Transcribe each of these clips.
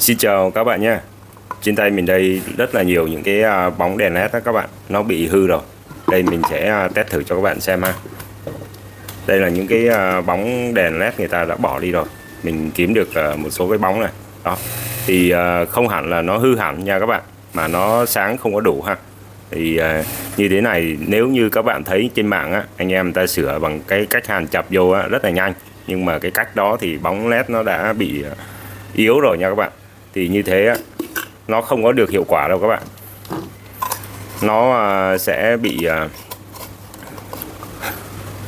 Xin chào các bạn nhé. Trên tay mình đây rất là nhiều những cái bóng đèn led đó các bạn, nó bị hư rồi. Đây mình sẽ test thử cho các bạn xem ha. Đây là những cái bóng đèn led người ta đã bỏ đi rồi. Mình kiếm được một số cái bóng này. Đó. Thì không hẳn là nó hư hẳn nha các bạn, mà nó sáng không có đủ ha. Thì như thế này, nếu như các bạn thấy trên mạng á, anh em người ta sửa bằng cái cách hàn chập vô á, rất là nhanh. Nhưng mà cái cách đó thì bóng led nó đã bị yếu rồi nha các bạn. Thì như thế á, nó không có được hiệu quả đâu các bạn. Nó sẽ bị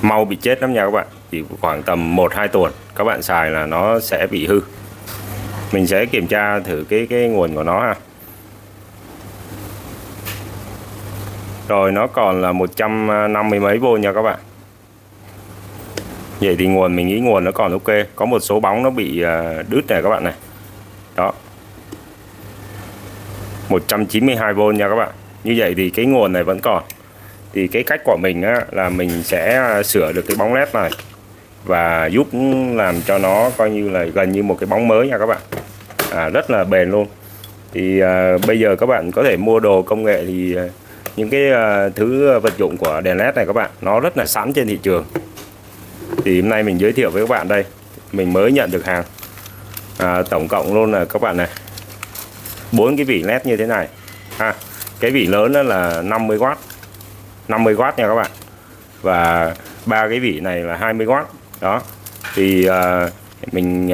mau bị chết lắm nha các bạn. Chỉ khoảng tầm 1-2 tuần các bạn xài là nó sẽ bị hư. Mình sẽ kiểm tra thử cái nguồn của nó ha. Rồi nó còn là 150 mấy V nha các bạn. Vậy thì mình nghĩ nguồn nó còn ok. Có một số bóng nó bị đứt này các bạn này. Đó, 192V nha các bạn. Như vậy thì cái nguồn này vẫn còn. Thì cái cách của mình á, là mình sẽ sửa được cái bóng led này và giúp làm cho nó coi như là gần như một cái bóng mới nha các bạn. Rất là bền luôn. Thì bây giờ các bạn có thể mua đồ công nghệ thì những cái thứ vật dụng của đèn led này các bạn, nó rất là sẵn trên thị trường. Thì hôm nay mình giới thiệu với các bạn đây. Mình mới nhận được hàng. Tổng cộng luôn là các bạn này, 4 cái vỉ led như thế này. Cái vỉ lớn đó là 50W nha các bạn. Và 3 cái vỉ này là 20W. Đó. Thì mình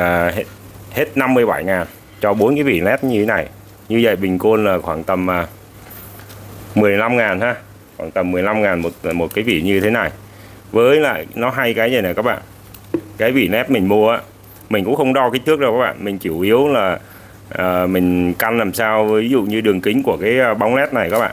hết 57.000 cho 4 cái vỉ led như thế này. Như vậy bình quân là khoảng tầm 15.000 ha. Khoảng tầm 15.000 một cái vỉ như thế này. Với lại nó hay cái gì này các bạn. Cái vỉ led mình mua á, mình cũng không đo kích thước đâu các bạn. Mình chủ yếu là mình căn làm sao, ví dụ như đường kính của cái bóng led này các bạn,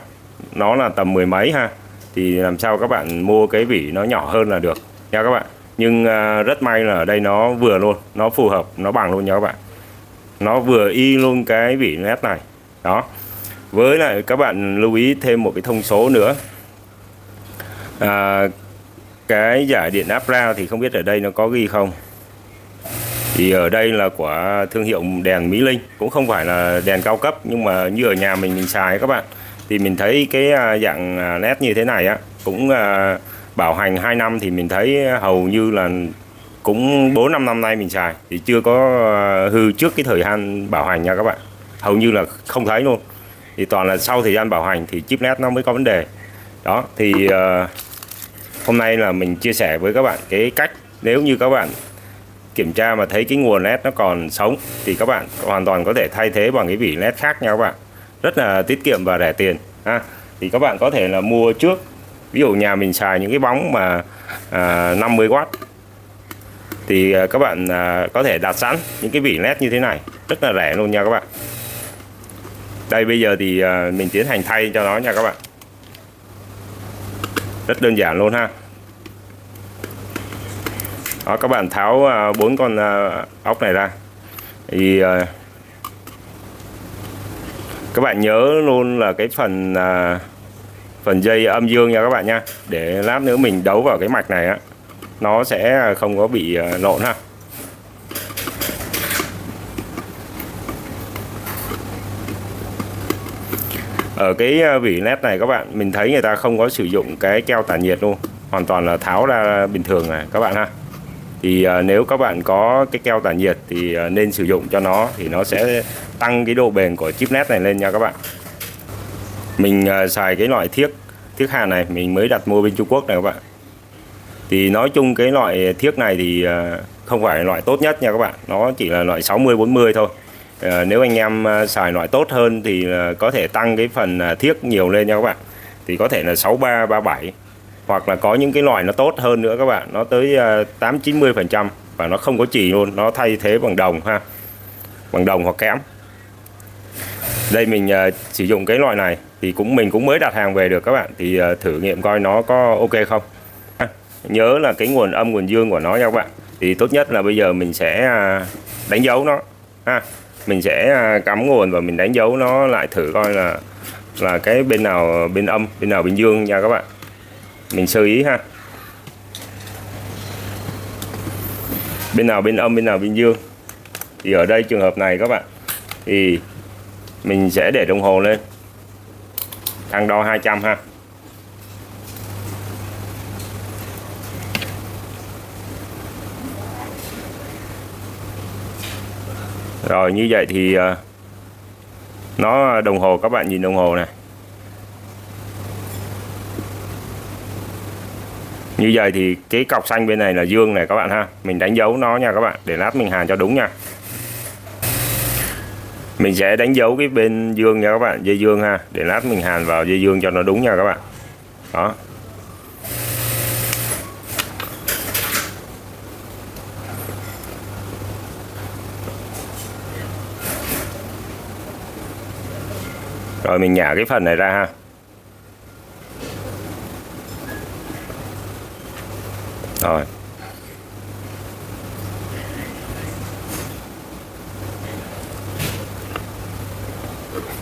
nó là tầm 10 mấy ha, thì làm sao các bạn mua cái vỉ nó nhỏ hơn là được nha các bạn. Nhưng rất may là ở đây nó vừa luôn, nó phù hợp, nó bằng luôn nha các bạn. Nó vừa y luôn cái vỉ led này. Đó. Với lại các bạn lưu ý thêm một cái thông số nữa. Cái giải điện áp ra thì không biết ở đây nó có ghi không. Thì ở đây là của thương hiệu đèn Mỹ Linh, cũng không phải là đèn cao cấp, nhưng mà như ở nhà mình xài các bạn, thì mình thấy cái dạng led như thế này á cũng bảo hành 2 năm, thì mình thấy hầu như là cũng 4-5 năm nay mình xài thì chưa có hư trước cái thời gian bảo hành nha các bạn. Hầu như là không thấy luôn. Thì toàn là sau thời gian bảo hành thì chip led nó mới có vấn đề. Đó, thì hôm nay là mình chia sẻ với các bạn cái cách nếu như các bạn kiểm tra mà thấy cái nguồn led nó còn sống thì các bạn hoàn toàn có thể thay thế bằng cái vỉ led khác nha các bạn. Rất là tiết kiệm và rẻ tiền ha. Thì các bạn có thể là mua trước. Ví dụ nhà mình xài những cái bóng mà 50W thì các bạn có thể đặt sẵn những cái vỉ led như thế này, rất là rẻ luôn nha các bạn. Đây bây giờ thì mình tiến hành thay cho nó nha các bạn. Rất đơn giản luôn ha. Đó, các bạn tháo 4 con ốc này ra. Thì các bạn nhớ luôn là cái phần dây âm dương nha các bạn nha, để lát nữa mình đấu vào cái mạch này á, nó sẽ không có bị lộn ha. Ở cái vỉ led này các bạn, mình thấy người ta không có sử dụng cái keo tản nhiệt luôn, hoàn toàn là tháo ra bình thường này các bạn ha. Thì nếu các bạn có cái keo tản nhiệt thì nên sử dụng cho nó, thì nó sẽ tăng cái độ bền của chip led này lên nha các bạn. Mình xài cái loại thiếc hàn này, mình mới đặt mua bên Trung Quốc này các bạn. Thì nói chung cái loại thiếc này thì không phải loại tốt nhất nha các bạn, nó chỉ là loại 60-40 thôi. Nếu anh em xài loại tốt hơn thì có thể tăng cái phần thiếc nhiều lên nha các bạn. Thì có thể là 63, 37, hoặc là có những cái loại nó tốt hơn nữa các bạn, nó tới 80-90% và nó không có chì luôn, nó thay thế bằng đồng ha, bằng đồng hoặc kẽm. Đây mình sử dụng cái loại này thì mình cũng mới đặt hàng về được các bạn, thì thử nghiệm coi nó có ok không. Nhớ là cái nguồn âm nguồn dương của nó nha các bạn. Thì tốt nhất là bây giờ mình sẽ đánh dấu nó ha. Mình sẽ cắm nguồn và mình đánh dấu nó lại thử coi là cái bên nào bên âm, bên nào bên dương nha các bạn. Mình sơ ý ha. Bên nào bên âm, bên nào bên dương. Thì ở đây trường hợp này các bạn, thì mình sẽ để đồng hồ lên thang đo 200 ha. Rồi như vậy thì nó đồng hồ, các bạn nhìn đồng hồ này. Như vậy thì cái cọc xanh bên này là dương này các bạn ha. Mình đánh dấu nó nha các bạn, để lát mình hàn cho đúng nha. Mình sẽ đánh dấu cái bên dương nha các bạn, dây dương ha, để lát mình hàn vào dây dương cho nó đúng nha các bạn. Đó. Rồi mình nhả cái phần này ra ha. Rồi.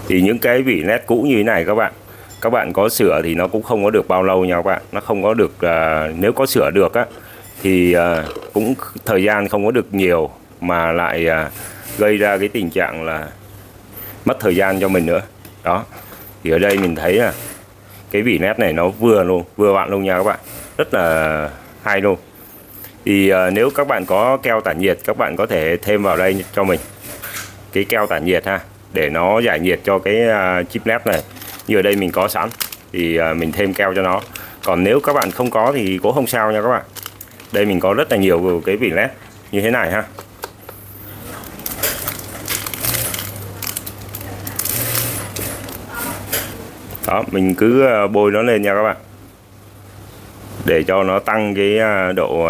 Thì những cái vỉ led cũ như thế này các bạn có sửa thì nó cũng không có được bao lâu nha các bạn. Nó không có được nếu có sửa được á thì cũng thời gian không có được nhiều, mà lại gây ra cái tình trạng là mất thời gian cho mình nữa. Đó. Thì ở đây mình thấy là cái vỉ led này nó vừa vặn luôn nha các bạn, rất là hay luôn. Thì nếu các bạn có keo tản nhiệt, các bạn có thể thêm vào đây cho mình cái keo tản nhiệt ha, để nó giải nhiệt cho cái chip led này. Như ở đây mình có sẵn thì mình thêm keo cho nó. Còn nếu các bạn không có thì cũng không sao nha các bạn. Đây mình có rất là nhiều cái vỉ led như thế này ha. Đó, mình cứ bôi nó lên nha các bạn, để cho nó tăng cái độ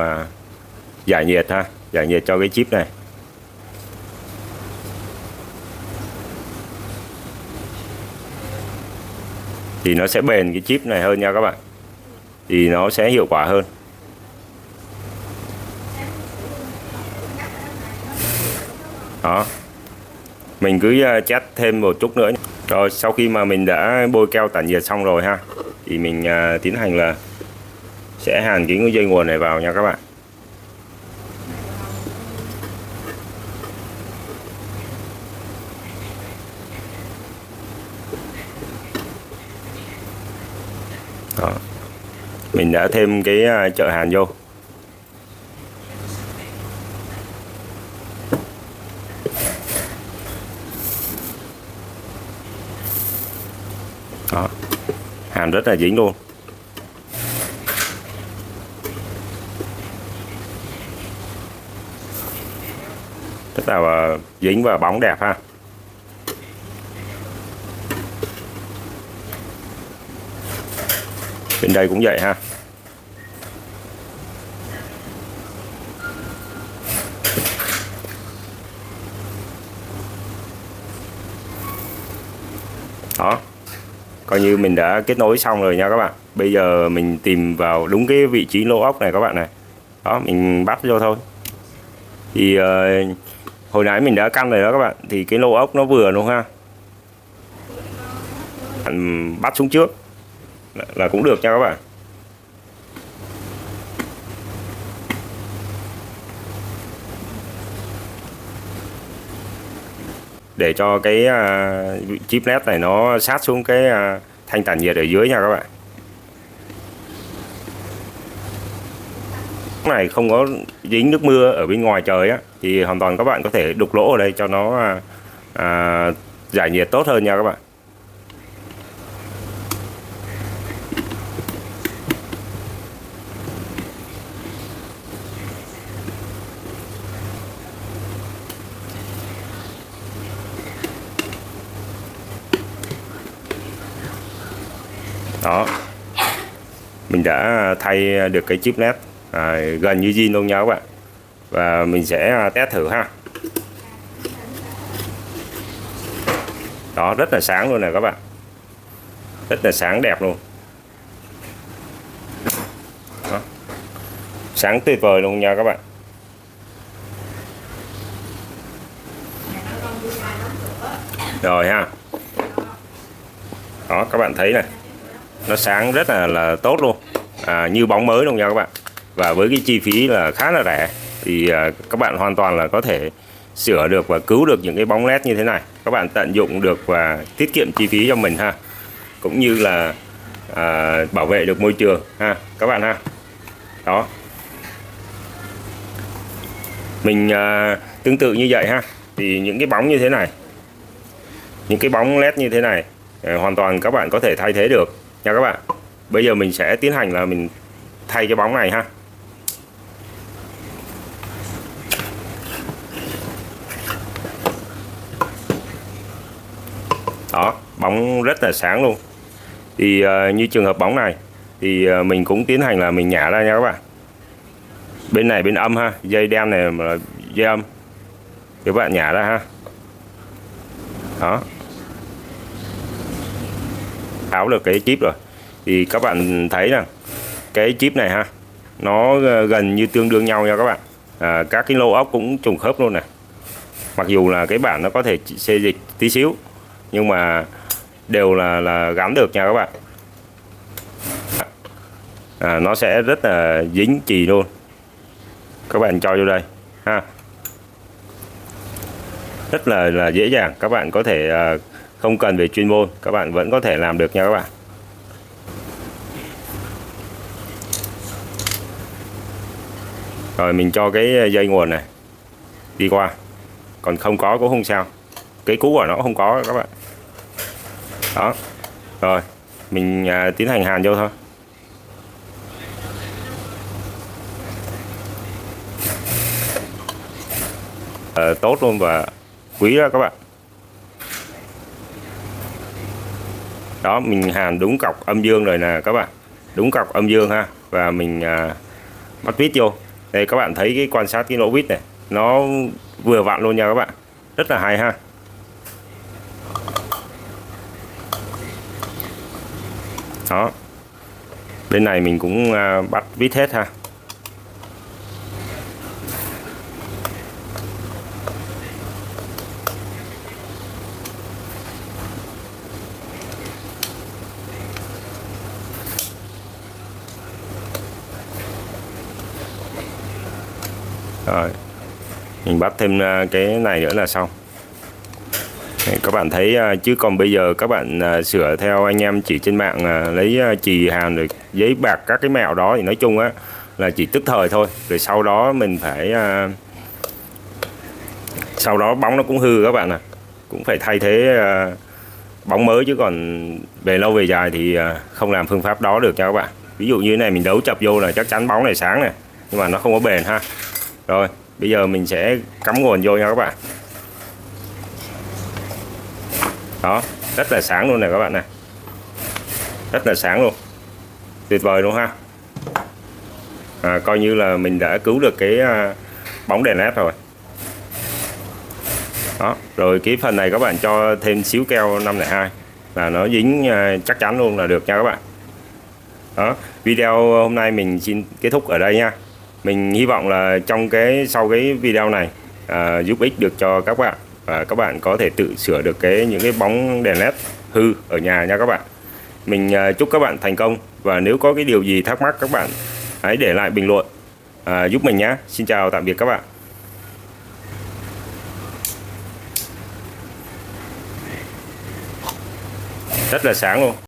giải nhiệt ha, giải nhiệt cho cái chip này. Thì nó sẽ bền cái chip này hơn nha các bạn, thì nó sẽ hiệu quả hơn. Đó, mình cứ chét thêm một chút nữa. Rồi sau khi mà mình đã bôi keo tản nhiệt xong rồi ha, thì mình tiến hành là sẽ hàn cái dây nguồn này vào nha các bạn. Đó. Mình đã thêm cái chợ hàn vô. Đó. Hàn rất là dính luôn. Rất là dính và bóng đẹp ha. Bên đây cũng vậy ha. Đó, coi như mình đã kết nối xong rồi nha các bạn. Bây giờ mình tìm vào đúng cái vị trí lỗ ốc này các bạn này. Đó, mình bắt vô thôi. Thì hồi nãy mình đã căn rồi đó các bạn, thì cái lỗ ốc nó vừa luôn ha. Bắt xuống trước là cũng được nha các bạn. Để cho cái chip led này nó sát xuống cái thanh tản nhiệt ở dưới nha các bạn. Cái này không có dính nước mưa ở bên ngoài trời á, thì hoàn toàn các bạn có thể đục lỗ ở đây cho nó giải nhiệt tốt hơn nha các bạn. Đó, mình đã thay được cái chip led gần như zin luôn nha các bạn. Và mình sẽ test thử ha. Đó, rất là sáng luôn nè các bạn, rất là sáng đẹp luôn. Đó. Sáng tuyệt vời luôn nha các bạn. Rồi ha. Đó, các bạn thấy này, nó sáng rất là tốt luôn, như bóng mới luôn nha các bạn. Và với cái chi phí là khá là rẻ, thì các bạn hoàn toàn là có thể sửa được và cứu được những cái bóng led như thế này. Các bạn tận dụng được và tiết kiệm chi phí cho mình ha, cũng như là bảo vệ được môi trường ha các bạn ha. Đó, mình tương tự như vậy ha. Thì những cái bóng như thế này, những cái bóng led như thế này hoàn toàn các bạn có thể thay thế được nha các bạn. Bây giờ mình sẽ tiến hành là mình thay cái bóng này ha. Đó, bóng rất là sáng luôn. Thì như trường hợp bóng này thì mình cũng tiến hành là mình nhả ra nha các bạn. Bên này bên âm ha, dây đen này mà dây âm, các bạn nhả ra ha. Đó, tháo được cái chip rồi. Thì các bạn thấy rằng cái chip này ha, nó gần như tương đương nhau nha các bạn. Các cái lô ốc cũng trùng khớp luôn này. Mặc dù là cái bản nó có thể xê dịch tí xíu, nhưng mà đều là gắn được nha các bạn. Nó sẽ rất là dính chì luôn. Các bạn cho vô đây ha, rất là dễ dàng. Các bạn có thể không cần về chuyên môn, các bạn vẫn có thể làm được nha các bạn. Rồi mình cho cái dây nguồn này đi qua, còn không có cũng không sao, cái cũ của nó không có các bạn. Đó, rồi mình tiến hành hàn vô thôi. Tốt luôn và quý đó các bạn. Đó, mình hàn đúng cọc âm dương rồi nè các bạn, đúng cọc âm dương ha. Và mình bắt vít vô đây, các bạn thấy cái quan sát cái lỗ vít này nó vừa vặn luôn nha các bạn, rất là hay ha. Đó, bên này mình cũng bắt vít hết ha. Rồi mình bắt thêm cái này nữa là xong. Các bạn thấy chứ còn bây giờ các bạn sửa theo anh em chỉ trên mạng, lấy chì hàn rồi giấy bạc các cái mẹo đó thì nói chung á là chỉ tức thời thôi. Rồi sau đó mình phải sau đó bóng nó cũng hư các bạn à, cũng phải thay thế bóng mới, chứ còn về lâu về dài thì không làm phương pháp đó được cho các bạn. Ví dụ như thế này mình đấu chập vô là chắc chắn bóng này sáng này, nhưng mà nó không có bền ha. Rồi bây giờ mình sẽ cắm nguồn vô nha các bạn. Đó, rất là sáng luôn này các bạn này, rất là sáng luôn, tuyệt vời luôn ha. Coi như là mình đã cứu được cái bóng đèn led rồi. Đó, rồi cái phần này các bạn cho thêm xíu keo 502 là nó dính chắc chắn luôn là được nha các bạn. Đó, video hôm nay mình xin kết thúc ở đây nha. Mình hy vọng là sau cái video này giúp ích được cho các bạn, và các bạn có thể tự sửa được những cái bóng đèn led hư ở nhà nha các bạn. Mình chúc các bạn thành công, và nếu có cái điều gì thắc mắc các bạn hãy để lại bình luận giúp mình nhé. Xin chào tạm biệt các bạn. Rất là sáng luôn.